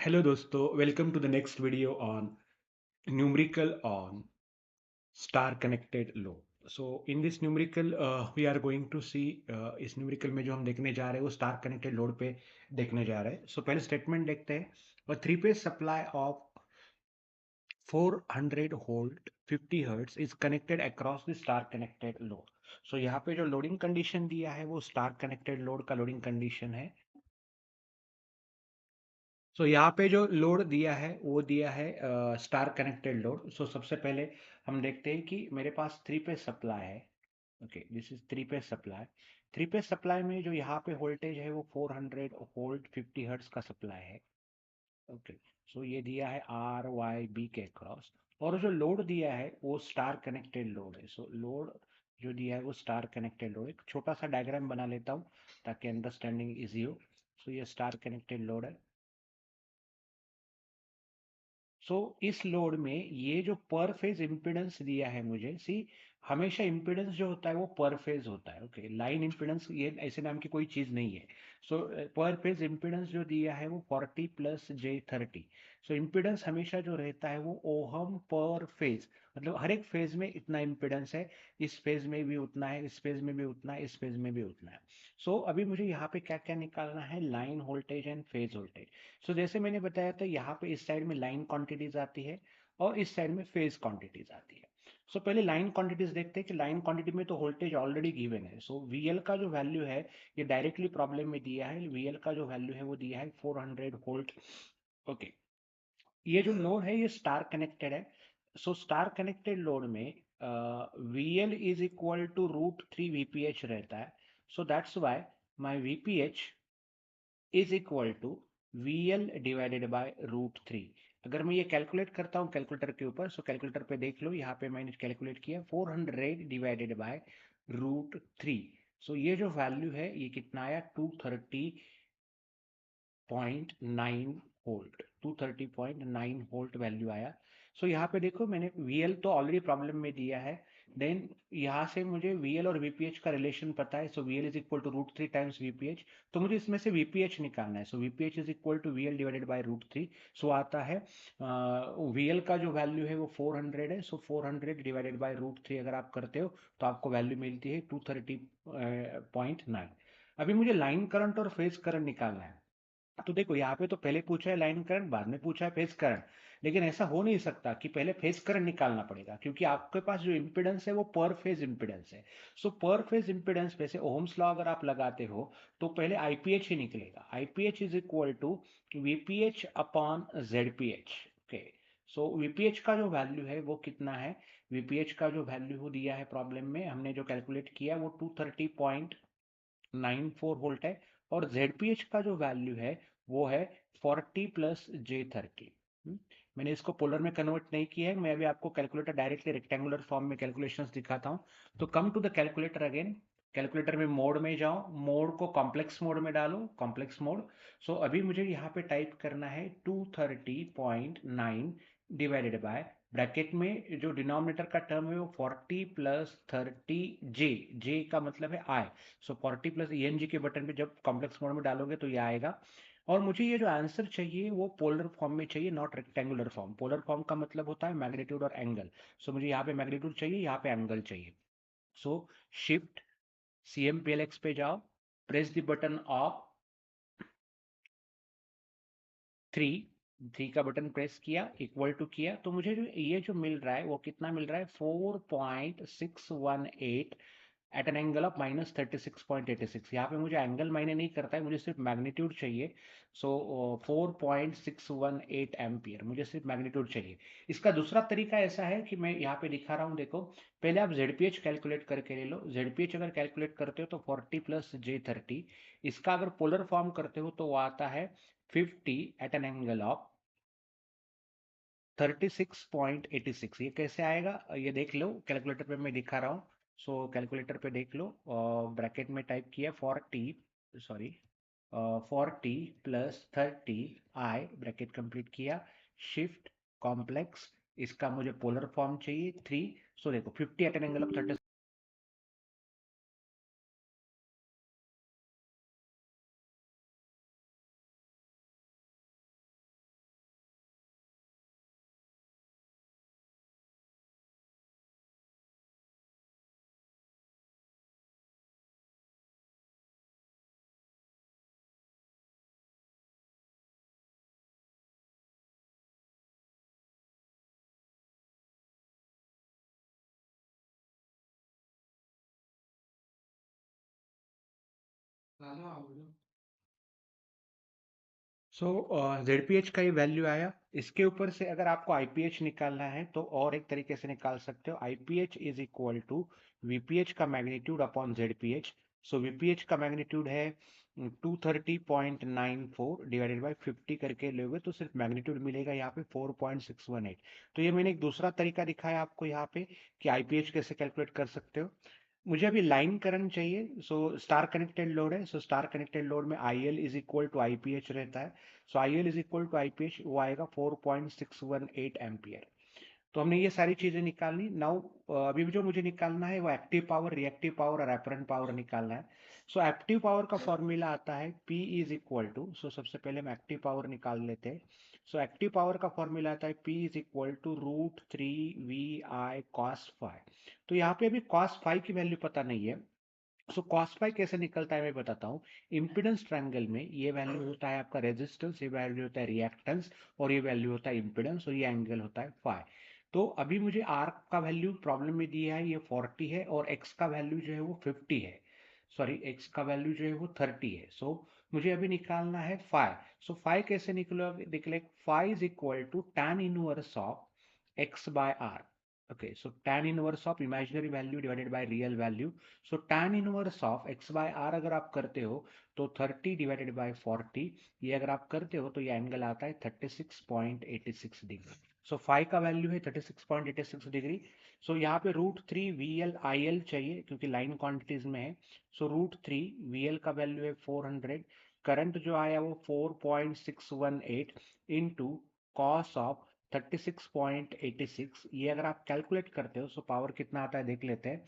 Hello dosto, welcome to the next video on numerical on star connected load. So in this numerical we are going to see इस numerical में जो हम देखने जा रहे हैं वो star connected load पे देखने जा रहे हैं. So पहले statement देखते हैं. A three phase supply of 400 volt 50 hertz is connected across the star connected load. So यहाँ पे जो loading condition दिया है वो star connected load का loading condition है. सो यहाँ पे जो लोड दिया है वो दिया है स्टार कनेक्टेड लोड. सो सबसे पहले हम देखते हैं कि मेरे पास थ्री फेज सप्लाई है. Okay, this is three phase supply. Three phase supply में जो यहाँ पे वोल्टेज है वो 400 वोल्ट 50 हर्ट्ज का सप्लाई है. ओके, सो ये दिया है आर वाई बी के क्रॉस. और जो लोड दिया है वो स्टार कनेक्टेड लोड है. सो लोड जो दिया है वो स्टार कनेक्टेड लोड. एक छोटा सा डायग्राम बना लेता हूँ ताकि अंडरस्टैंडिंग इजी हो. सो ये स्टार कनेक्टेड लोड है. सो इस लोड में ये जो पर फेज इम्पीडेंस दिया है मुझे, सी हमेशा इम्पीडेंस जो होता है वो पर फेज होता है. ओके, लाइन इम्पीडेंस ये ऐसे नाम की कोई चीज नहीं है. सो पर फेज इम्पीडेंस जो दिया है वो 40 प्लस J30. सो इम्पीडेंस हमेशा जो रहता है वो ओहम पर फेज, मतलब हर एक फेज में इतना इम्पीडेंस है. इस फेज में भी उतना है, इस फेज में भी उतना है, इस फेज में भी उतना है. सो अभी मुझे यहाँ पे क्या क्या निकालना है, line voltage and phase voltage. So जैसे मैंने बताया था यहाँ पे इस साइड में लाइन क्वांटिटीज आती है और इस साइड में फेज क्वांटिटीज आती है. सो पहले लाइन क्वांटिटीज देखते हैं कि लाइन क्वांटिटी में तो वोल्टेज ऑलरेडी गिवन है. सो वीएल का जो वैल्यू है ये डायरेक्टली प्रॉब्लम में दिया है. वीएल का जो वैल्यू है वो दिया है 400 वोल्ट. ओके, ये जो लोड है ये स्टार कनेक्टेड है. सो स्टार कनेक्टेड लोड में VL is equal to √3 VPH रहता है. So that's why my VPH is equal to VL divided by √3. अगर मैं ये कैलकुलेट करता हूँ कैलकुलेटर के ऊपर, सो कैलकुलेटर पे देख लो, यहाँ पे मैंने कैलकुलेट किया 400 डिवाइडेड बाय √3. सो ये जो वैल्यू है ये कितना आया, 230.9 वोल्ट. 230.9 वोल्ट वैल्यू आया. सो यहाँ पे देखो मैंने VL तो ऑलरेडी प्रॉब्लम में दिया है. देन यहाँ से मुझे VL और VPH का रिलेशन पता है. So VL is equal to √3 times VPH. तो मुझे इसमें से VPH निकालना है. So VPH is equal to VL divided by √3. So आता है VL का जो वैल्यू है वो 400 है. सो 400 डिवाइडेड बाय √3 अगर आप करते हो तो आपको वैल्यू मिलती है 230.9. अभी मुझे लाइन करंट और फेज करंट निकालना है. तो देखो यहाँ पे तो पहले पूछा है लाइन करंट, बाद में पूछा है फेज करंट. लेकिन ऐसा हो नहीं सकता कि पहले फेज करंट निकालना पड़ेगा, क्योंकि आपके पास जो इम्पीडेंस है वो पर फेज इम्पीडेंस है. सो पर फेज इम्पीडेंस पे से ओहम्स लॉ अगर आप लगाते हो तो पहले आईपीएच ही निकलेगा. IPH is equal to VPH upon ZPH. Okay, so VPH का जो वैल्यू है वो कितना है, वीपीएच का जो वैल्यू दिया है प्रॉब्लम में हमने जो कैलकुलेट किया वो 230.94 वोल्ट है. और ZPH का जो वैल्यू है वो है 40 प्लस J30. मैंने इसको पोलर में कन्वर्ट नहीं किया है. मैं अभी आपको कैलकुलेटर डायरेक्टली रेक्टेंगुलर फॉर्म में कैलकुलेशंस दिखाता हूँ. तो come to the calculator again. Calculator में मोड में जाओ, मोड को कॉम्प्लेक्स मोड में डालो, कॉम्प्लेक्स मोड. सो अभी मुझे यहाँ पे टाइप करना है 230.9 डिवाइडेड बाय, ब्रैकेट में जो डिनोमिनेटर का टर्म है वो 40 प्लस 30 जे का मतलब है आई. सो 40 प्लस ENG के बटन पे जब कॉम्प्लेक्स मोड में डालोगे तो ये आएगा. और मुझे ये जो आंसर चाहिए वो पोलर फॉर्म में चाहिए, not rectangular form. Polar form का मतलब होता है मैग्नीट्यूड और एंगल. सो मुझे यहाँ पे मैग्नीट्यूड चाहिए, यहाँ पे एंगल चाहिए. सो शिफ्ट CMPLX पे जाओ, प्रेस द बटन ऑफ 3 का बटन प्रेस किया, इक्वल टू किया, तो मुझे जो ये जो मिल रहा है वो कितना मिल रहा है, 4.618 एट एन एंगल ऑफ -36.86. यहाँ पे मुझे एंगल मायने नहीं करता है, मुझे सिर्फ मैग्नीट्यूड चाहिए. सो 4.618 एम्पियर मुझे सिर्फ मैग्नीट्यूड चाहिए. इसका दूसरा तरीका ऐसा है कि मैं यहाँ पे दिखा रहा हूँ, देखो. पहले आप ZPH कैलकुलेट करके ले लो. ZPH अगर कैलकुलेट करते हो तो 40 प्लस J30. इसका अगर पोलर फॉर्म करते हो तो वो आता है 50 एट एन एंगल ऑफ 36.86. ये कैसे आएगा ये देख लो, कैलकुलेटर पे मैं दिखा रहा हूँ. सो कैलकुलेटर पे देख लो, ब्रैकेट में टाइप किया 40 प्लस 30 ब्रैकेट कंप्लीट किया, शिफ्ट कॉम्प्लेक्स, इसका मुझे पोलर फॉर्म चाहिए 3. सो देखो 50 at an angle of 30 so ZPH का ये वैल्यू आया। इसके ऊपर से अगर आपको IPH निकालना है तो और एक तरीके से निकाल सकते हो। IPH is equal to VPH का magnitude upon ZPH। So VPH का मैग्नीट्यूड है 230.94 डिवाइडेड बाई 50 करके लोगे तो सिर्फ मैग्नीट्यूड मिलेगा यहाँ पे 4.618। तो ये मैंने एक दूसरा तरीका दिखाया आपको यहाँ पे कि IPH कैसे कैलकुलेट कर सकते हो। मुझे अभी लाइन करंट चाहिए। सो स्टार कनेक्टेड लोड है। सो स्टार कनेक्टेड लोड में IL is equal to IPH रहता है। So IL is equal to IPH, वो आएगा 4.618 एम्पियर। तो हमने ये सारी चीजें निकालनी। नाउ अभी जो मुझे निकालना है वो एक्टिव पावर, रिएक्टिव पावर और एपरेंट पावर निकालना है। सो एक्टिव पावर का फॉर्मूला आता है P is equal to, so सबसे पहले हम एक्टिव पावर निकाल लेते हैं। सो एक्टिव पावर का फॉर्मूला आता है P is equal to √3 VI cos phi। तो यहाँ पे अभी cos phi की वैल्यू पता नहीं है। सो cos phi कैसे निकलता है मैं बताता हूँ। इम्पिडेंस ट्रायंगल में ये वैल्यू होता है आपका रेजिस्टेंस, ये वैल्यू होता है रिएक्टेंस, और ये वैल्यू होता है इम्पिडेंस, और ये एंगल होता है फाई। तो अभी मुझे R का वैल्यू प्रॉब्लम में दिया है, ये 40 है, और X का वैल्यू जो है वो 50 है। सॉरी, X का वैल्यू जो है वो 30 है। सो मुझे अभी निकालना है फाई। सो फाई कैसे निकले? Phi is equal to tan inverse of X by R। Okay, so tan inverse of imaginary value divided by real value. So tan inverse of x by r अगर आप करते हो तो 30 डिवाइडेड बाय 40, ये अगर आप करते हो तो ये एंगल आता है 36.86 डिग्री। सो फाई का वैल्यू है 36.86 डिग्री। सो यहाँ पे √3 VL IL चाहिए क्योंकि लाइन क्वांटिटीज में है। सो √3 VL का वैल्यू है 400। करंट जो आया वो 4.618 इंटू कॉस ऑफ 36.86। ये अगर आप कैलकुलेट करते हो तो पावर कितना आता है देख लेते हैं।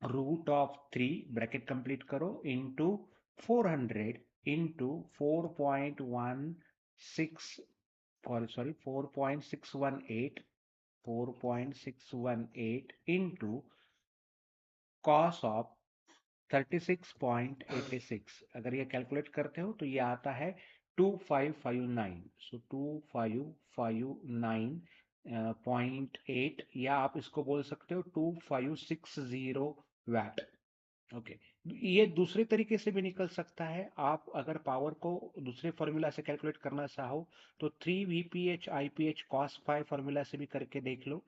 √3 ब्रैकेट कंप्लीट करो into 400 into 4.16, sorry 4.618 into cos of 36.86। अगर ये कैलकुलेट करते हो तो ये आता है 2559। सो 2559.8, या आप इसको बोल सकते हो 2560 वैट। ओके, ये दूसरे तरीके से भी निकल सकता है। आप अगर पावर को दूसरे फॉर्मूला से कैलकुलेट करना चाहो तो 3 VPH IPH cos phi formula से भी करके देख लो।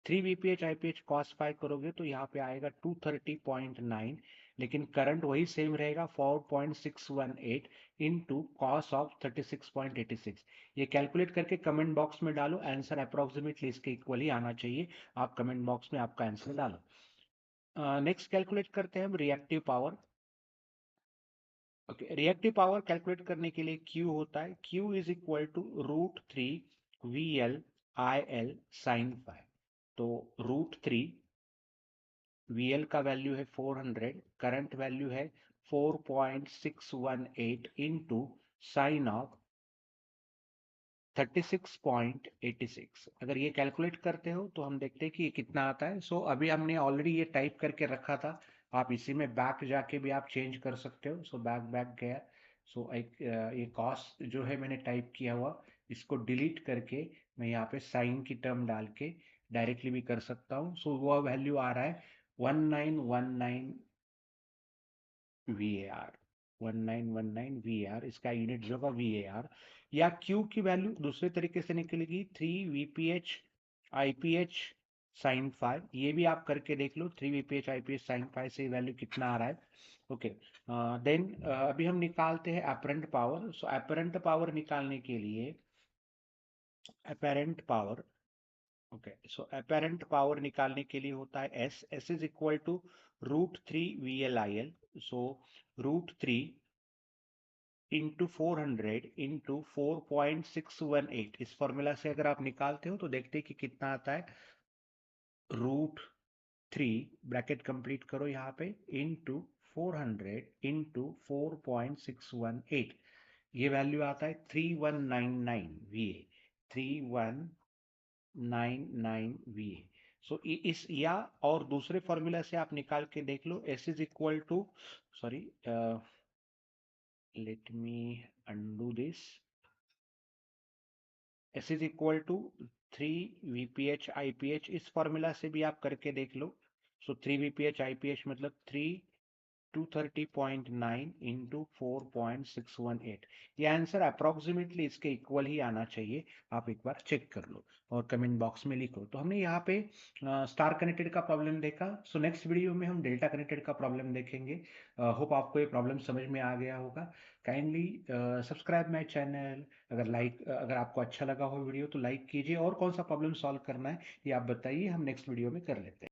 3 VPH IPH cos phi करोगे तो यहाँ पे आएगा 230.9, लेकिन करंट वही सेम रहेगा 4.618 इंटू कॉस ऑफ 36.86। ये कैलकुलेट करके कमेंट बॉक्स में डालो, आंसर अप्रोक्सीमेटली इसके इक्वल ही आना चाहिए। आप कमेंट बॉक्स में आपका आंसर डालो। नेक्स्ट कैलकुलेट करते हैं हम reactive power. Okay, reactive power calculate करने के लिए Q होता है, Q is equal to √3 VL IL sin phi। तो √3 VL का वैल्यू है 400, करंट वैल्यू है 4.618 इंटू साइन ऑफ 36.86। अगर ये कैलकुलेट करते हो तो हम देखते हैं कि ये कितना आता है। सो अभी हमने ऑलरेडी ये टाइप करके रखा था, आप इसी में बैक जाके भी आप चेंज कर सकते हो। सो बैक बैक गया। सो एक ये कॉस्ट जो है मैंने टाइप किया हुआ, इसको डिलीट करके मैं यहाँ पे साइन की टर्म डाल के डायरेक्टली भी कर सकता हूँ। सो वह वैल्यू आ रहा है 1919 VAR। 1919 VAR, इसका यूनिट जो होगा VAR। या Q की वैल्यू दूसरे तरीके से निकलेगी 3 VPH IPH साइन फाई। ये भी आप करके देख लो, 3 VPH IPH साइन फाई से वैल्यू कितना आ रहा है। ओके, देन अभी हम निकालते हैं apparent power. So apparent power निकालने के लिए apparent power, okay, so apparent power निकालने के लिए होता है S is equal to √3 VL IL। So √3 into 400 into 4.618, इस फॉर्मूला से अगर आप निकालते हो तो देखते हैं कि कितना आता है। √3 ब्रैकेट कंप्लीट करो यहाँ पे इंटू 400 इंटू 4.618, ये वैल्यू आता है 3199 VA। 3199 VA। सो इस या और दूसरे फॉर्मूला से आप निकाल के देख लो। S is equal to, sorry, let me undo this। S is equal to 3 VPH IPH, इस फॉर्मूला से भी आप करके देख लो। सो 3 VPH IPH मतलब 3 230.9 इंटू 4.618, ये आंसर अप्रोक्सीमेटली इसके इक्वल ही आना चाहिए। आप एक बार चेक कर लो और कमेंट बॉक्स में लिखो। तो हमने यहाँ पे स्टार कनेक्टेड का प्रॉब्लम देखा। सो नेक्स्ट वीडियो में हम डेल्टा कनेक्टेड का प्रॉब्लम देखेंगे। होप आपको ये प्रॉब्लम समझ में आ गया होगा। Kindly subscribe my channel. अगर आपको अच्छा लगा हो वीडियो तो लाइक कीजिए, और कौन सा प्रॉब्लम सॉल्व करना है ये आप बताइए, हम नेक्स्ट वीडियो में कर लेते हैं।